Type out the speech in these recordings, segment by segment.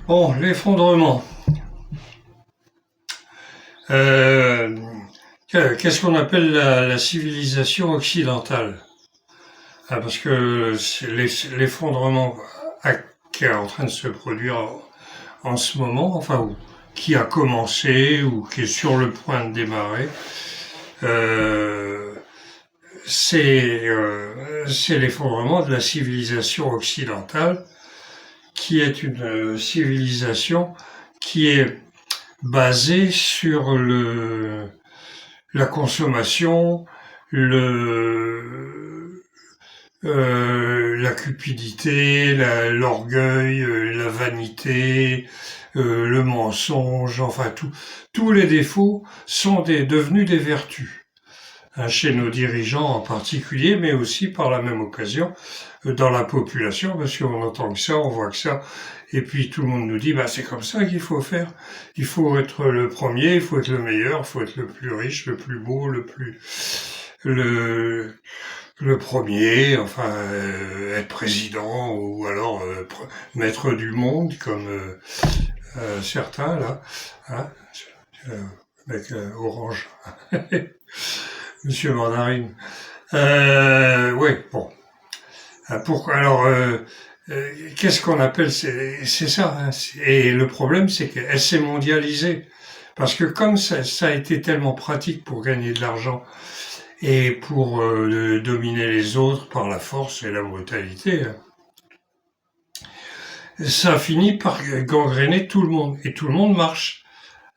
Bon, l'effondrement. Euh, Qu'est-ce qu'on appelle la civilisation occidentale? Parce que l'effondrement qui est en train de se produire en ce moment, enfin, qui a commencé ou qui est sur le point de démarrer, euh, c'est l'effondrement de la civilisation occidentale, qui est une civilisation qui est basée sur la consommation, la cupidité, l'orgueil, la vanité, le mensonge, enfin tous les défauts sont devenus des vertus, hein, chez nos dirigeants en particulier, mais aussi par la même occasion dans la population, parce qu'on entend que ça, on voit que ça, et puis tout le monde nous dit, bah c'est comme ça qu'il faut faire. Il faut être le premier, il faut être le meilleur, il faut être le plus riche, le plus beau, le le premier, enfin être président ou alors maître du monde comme certains là, hein, euh, avec Orange, Monsieur Mandarine. Oui, bon. Pourquoi alors qu'est-ce qu'on appelle c'est ça, hein, et le problème c'est qu'elle s'est mondialisée parce que comme ça a été tellement pratique pour gagner de l'argent et pour dominer les autres par la force et la brutalité, hein, ça a fini par gangréner tout le monde et tout le monde marche.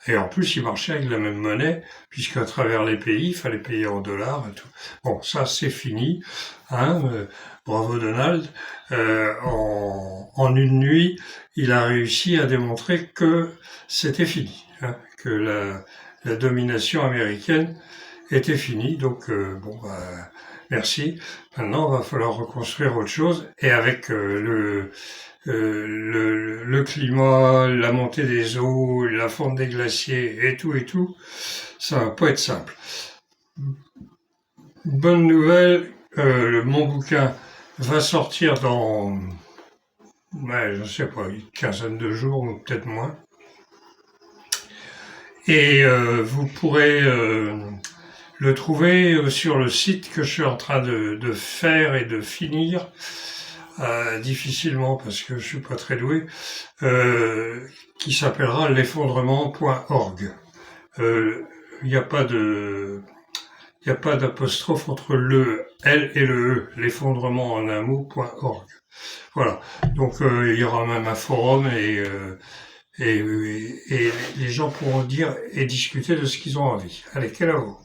Et en plus, ils marchaient avec la même monnaie, puisqu'à travers les pays, il fallait payer en dollars et tout. Bon, ça, c'est fini. Hein, bravo Donald. En une nuit, il a réussi à démontrer que c'était fini, hein, que la domination américaine était finie. Donc, bon, bah, merci. Maintenant, il va falloir reconstruire autre chose. Et avec le climat, la montée des eaux, la fonte des glaciers et tout, ça va pas être simple. Bonne nouvelle, mon bouquin va sortir dans, ouais, je sais pas, une quinzaine de jours ou peut-être moins. Et vous pourrez le trouver sur le site que je suis en train de faire et de finir. Difficilement parce que je suis pas très doué, qui s'appellera l'effondrement.org. Il n'y a pas de, il n'y a pas d'apostrophe entre le L et le E, l'effondrement en un mot.org. Voilà. Donc il y aura même un forum et les gens pourront dire et discuter de ce qu'ils ont envie. Allez, quelle à vous.